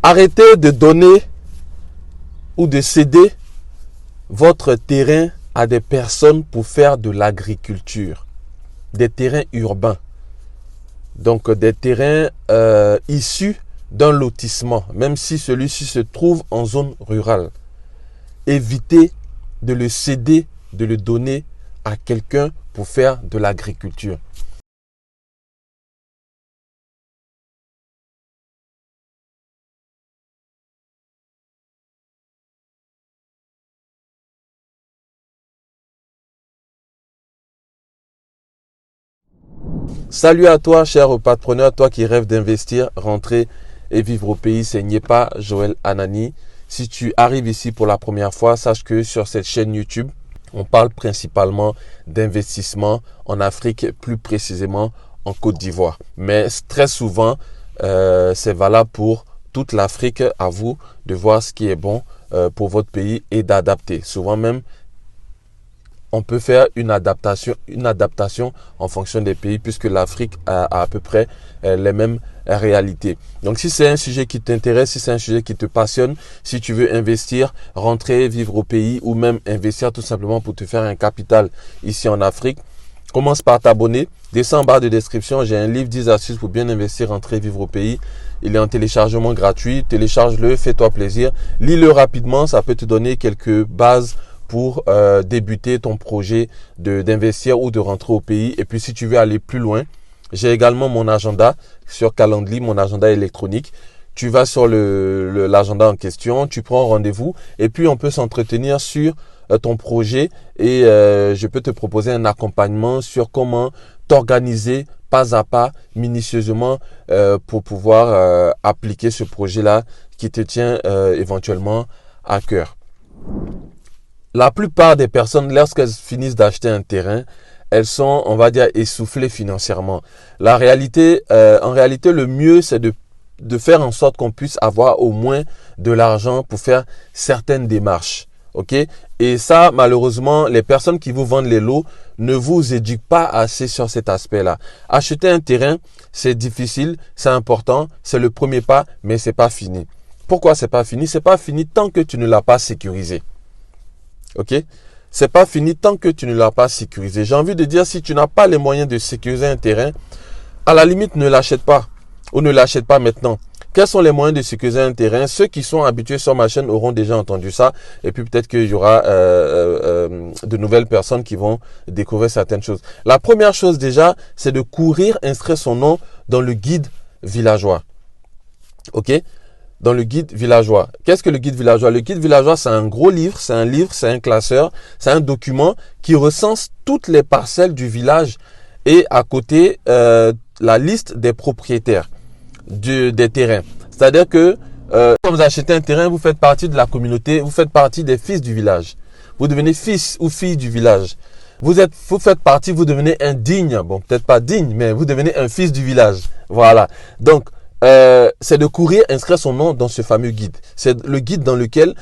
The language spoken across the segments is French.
Arrêtez de donner ou de céder votre terrain à des personnes pour faire de l'agriculture, des terrains urbains, donc des terrains issus d'un lotissement, même si celui-ci se trouve en zone rurale. Évitez de le céder, de le donner à quelqu'un pour faire de l'agriculture. Salut à toi, cher patroneur, toi qui rêves d'investir, rentrer et vivre au pays, c'est Nyepa Joël Anani. Si tu arrives ici pour la première fois, sache que sur cette chaîne YouTube, on parle principalement d'investissement en Afrique, plus précisément en Côte d'Ivoire. Mais très souvent, c'est valable pour toute l'Afrique. À vous de voir ce qui est bon pour votre pays et d'adapter. Souvent même, on peut faire une adaptation en fonction des pays puisque l'Afrique a à peu près les mêmes réalités. Donc si c'est un sujet qui t'intéresse, si c'est un sujet qui te passionne, si tu veux investir, rentrer, vivre au pays ou même investir tout simplement pour te faire un capital ici en Afrique, commence par t'abonner. Descends en barre de description, j'ai un livre 10 astuces pour bien investir, rentrer, vivre au pays. Il est en téléchargement gratuit. Télécharge-le, fais-toi plaisir. Lis-le rapidement, ça peut te donner quelques bases pour débuter ton projet d'investir ou de rentrer au pays. Et puis si tu veux aller plus loin, j'ai également mon agenda sur Calendly, mon agenda électronique. Tu vas sur l'agenda en question, tu prends rendez-vous et puis on peut s'entretenir sur ton projet et je peux te proposer un accompagnement sur comment t'organiser pas à pas, minutieusement pour pouvoir appliquer ce projet-là qui te tient éventuellement à cœur. La plupart des personnes, lorsqu'elles finissent d'acheter un terrain, elles sont, on va dire, essoufflées financièrement. En réalité, le mieux, c'est de faire en sorte qu'on puisse avoir au moins de l'argent pour faire certaines démarches. Ok? Et ça, malheureusement, les personnes qui vous vendent les lots ne vous éduquent pas assez sur cet aspect-là. Acheter un terrain, c'est difficile, c'est important, c'est le premier pas, mais c'est pas fini. Pourquoi c'est pas fini? C'est pas fini tant que tu ne l'as pas sécurisé. Ok, c'est pas fini tant que tu ne l'as pas sécurisé. J'ai envie de dire, si tu n'as pas les moyens de sécuriser un terrain, à la limite, ne l'achète pas ou ne l'achète pas maintenant. Quels sont les moyens de sécuriser un terrain? Ceux qui sont habitués sur ma chaîne auront déjà entendu ça. Et puis peut-être qu'il y aura de nouvelles personnes qui vont découvrir certaines choses. La première chose déjà, c'est de courir, inscrire son nom dans le guide villageois. Ok? Dans le guide villageois. Qu'est-ce que le guide villageois? Le guide villageois, c'est un gros livre, c'est un classeur, c'est un document qui recense toutes les parcelles du village et à côté la liste des propriétaires des terrains. C'est-à-dire que quand vous achetez un terrain, vous faites partie de la communauté, vous faites partie des fils du village. Vous devenez fils ou fille du village. Vous faites partie, vous devenez un digne. Bon, peut-être pas digne, mais vous devenez un fils du village. Voilà. Donc, c'est de courir, inscrire son nom dans ce fameux guide. C'est le guide dans lequel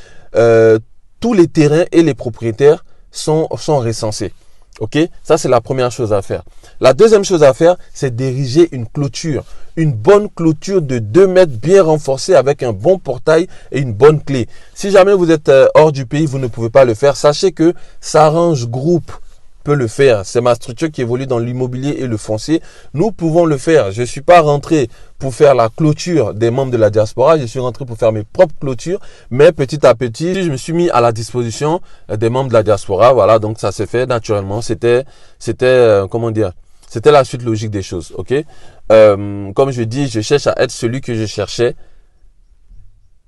tous les terrains et les propriétaires sont recensés. Ok, ça c'est la première chose à faire. La deuxième chose à faire, c'est d'ériger une clôture. Une bonne clôture de 2 mètres bien renforcée avec un bon portail et une bonne clé. Si jamais vous êtes hors du pays, vous ne pouvez pas le faire. Sachez que S'arrange Group peut le faire. C'est ma structure qui évolue dans l'immobilier et le foncier. Nous pouvons le faire. Je ne suis pas rentré pour faire la clôture des membres de la diaspora. Je suis rentré pour faire mes propres clôtures. Mais petit à petit, je me suis mis à la disposition des membres de la diaspora. Voilà, donc ça s'est fait naturellement. C'était comment dire? C'était la suite logique des choses. Ok. Comme je dis, je cherche à être celui que je cherchais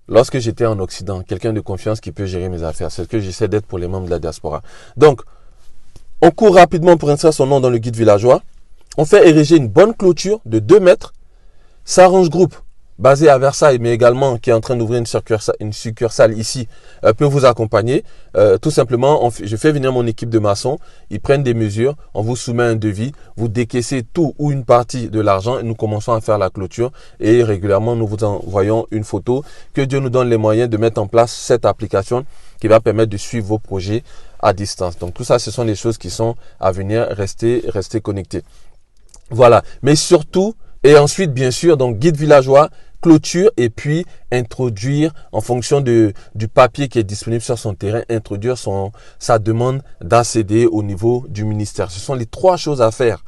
lorsque j'étais en Occident. Quelqu'un de confiance qui peut gérer mes affaires. C'est ce que j'essaie d'être pour les membres de la diaspora. Donc, on court rapidement pour inscrire son nom dans le guide villageois. On fait ériger une bonne clôture de 2 mètres. S'arrange Group, basé à Versailles, mais également qui est en train d'ouvrir une succursale ici, peut vous accompagner. Tout simplement, je fais venir mon équipe de maçons. Ils prennent des mesures. On vous soumet un devis. Vous décaissez tout ou une partie de l'argent et nous commençons à faire la clôture. Et régulièrement, nous vous envoyons une photo. Que Dieu nous donne les moyens de mettre en place cette application qui va permettre de suivre vos projets à distance. Donc tout ça, ce sont des choses qui sont à venir. Restez connectés. Voilà. Mais surtout, et ensuite, bien sûr, donc guide villageois, clôture et puis introduire, en fonction du papier qui est disponible sur son terrain, introduire sa demande d'ACD au niveau du ministère. Ce sont les 3 choses à faire.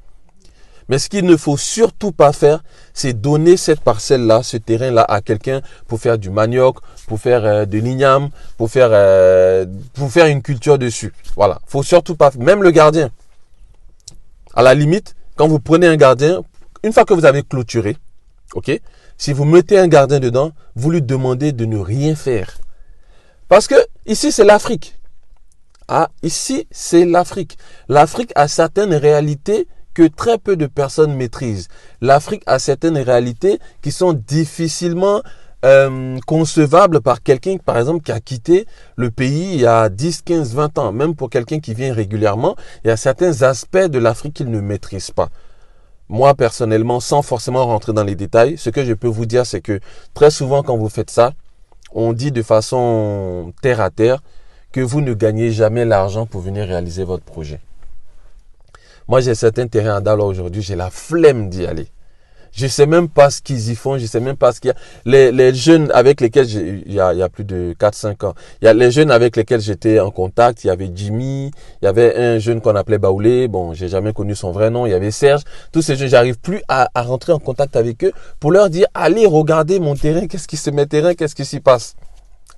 Mais ce qu'il ne faut surtout pas faire, c'est donner cette parcelle-là, ce terrain-là à quelqu'un pour faire du manioc, pour faire de l'igname, pour faire une culture dessus. Voilà, faut surtout pas, même le gardien. À la limite, quand vous prenez un gardien, une fois que vous avez clôturé, ok, si vous mettez un gardien dedans, vous lui demandez de ne rien faire. Parce que ici, c'est l'Afrique. Ah, ici, c'est l'Afrique. L'Afrique a certaines réalités que très peu de personnes maîtrisent. L'Afrique a certaines réalités qui sont difficilement concevables par quelqu'un, par exemple, qui a quitté le pays il y a 10, 15, 20 ans. Même pour quelqu'un qui vient régulièrement, il y a certains aspects de l'Afrique qu'il ne maîtrise pas. Moi, personnellement, sans forcément rentrer dans les détails, ce que je peux vous dire, c'est que très souvent, quand vous faites ça, on dit de façon terre à terre que vous ne gagnez jamais l'argent pour venir réaliser votre projet. Moi, j'ai certains terrains à Daloa aujourd'hui, j'ai la flemme d'y aller. Je ne sais même pas ce qu'ils y font, je ne sais même pas ce qu'il y a. Les jeunes avec lesquels, il y a plus de 4-5 ans, il y a les jeunes avec lesquels j'étais en contact, il y avait Jimmy, il y avait un jeune qu'on appelait Baoulé, bon, j'ai jamais connu son vrai nom, il y avait Serge. Tous ces jeunes, j'arrive plus à rentrer en contact avec eux pour leur dire, allez, regardez mon terrain, qu'est-ce qui s'y passe?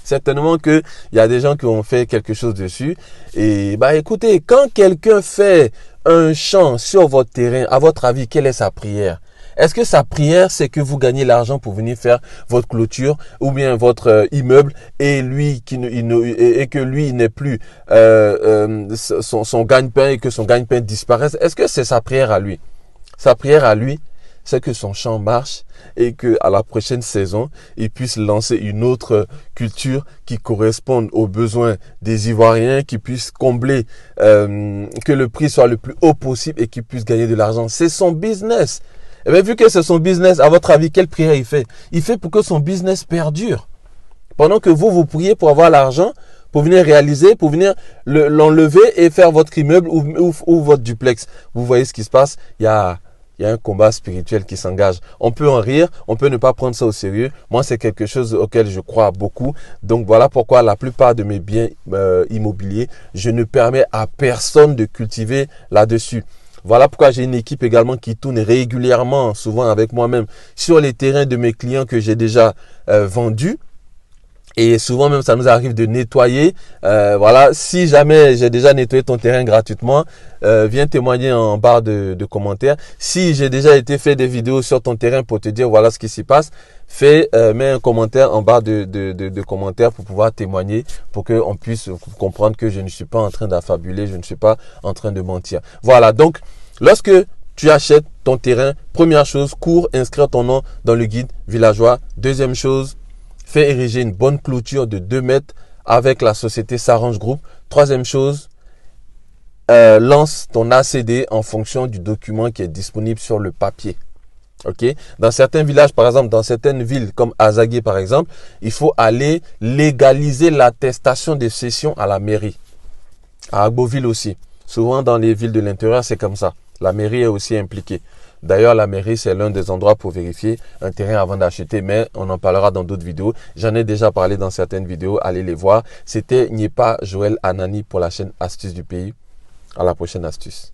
Certainement qu'il y a des gens qui ont fait quelque chose dessus. Et écoutez, quand quelqu'un fait un champ sur votre terrain, à votre avis, quelle est sa prière? Est-ce que sa prière, c'est que vous gagnez l'argent pour venir faire votre clôture ou bien votre immeuble et lui que lui n'ait plus son gagne-pain et que son gagne-pain disparaisse? Est-ce que c'est sa prière à lui? Sa prière à lui, c'est que son champ marche et que à la prochaine saison, il puisse lancer une autre culture qui corresponde aux besoins des Ivoiriens, qui puisse combler, que le prix soit le plus haut possible et qu'il puisse gagner de l'argent. C'est son business. Et bien, vu que c'est son business, à votre avis, quelle prière il fait? Il fait pour que son business perdure. Pendant que vous priez pour avoir l'argent, pour venir réaliser, pour venir l'enlever et faire votre immeuble ou votre duplex. Vous voyez ce qui se passe? Il y a un combat spirituel qui s'engage. On peut en rire, on peut ne pas prendre ça au sérieux. Moi, c'est quelque chose auquel je crois beaucoup. Donc, voilà pourquoi la plupart de mes biens immobiliers, je ne permets à personne de cultiver là-dessus. Voilà pourquoi j'ai une équipe également qui tourne régulièrement, souvent avec moi-même, sur les terrains de mes clients que j'ai déjà vendus. Et souvent même, ça nous arrive de nettoyer. Voilà, si jamais j'ai déjà nettoyé ton terrain gratuitement, viens témoigner en barre de commentaires. Si j'ai déjà fait des vidéos sur ton terrain pour te dire voilà ce qui s'y passe, mets un commentaire en barre de commentaires pour pouvoir témoigner, pour qu'on puisse comprendre que je ne suis pas en train d'affabuler, je ne suis pas en train de mentir. Voilà, donc lorsque tu achètes ton terrain, première chose, cours inscrire ton nom dans le guide villageois. Deuxième chose, fais ériger une bonne clôture de 2 mètres avec la société S'Arrange Group. Troisième chose, lance ton ACD en fonction du document qui est disponible sur le papier. Okay? Dans certains villages, par exemple, dans certaines villes comme Azagué, par exemple, il faut aller légaliser l'attestation de cession à la mairie. À Agboville aussi. Souvent, dans les villes de l'intérieur, c'est comme ça. La mairie est aussi impliquée. D'ailleurs, la mairie, c'est l'un des endroits pour vérifier un terrain avant d'acheter, mais on en parlera dans d'autres vidéos. J'en ai déjà parlé dans certaines vidéos, allez les voir. C'était Nyepa Joël Anani pour la chaîne Astuces du pays. À la prochaine astuce.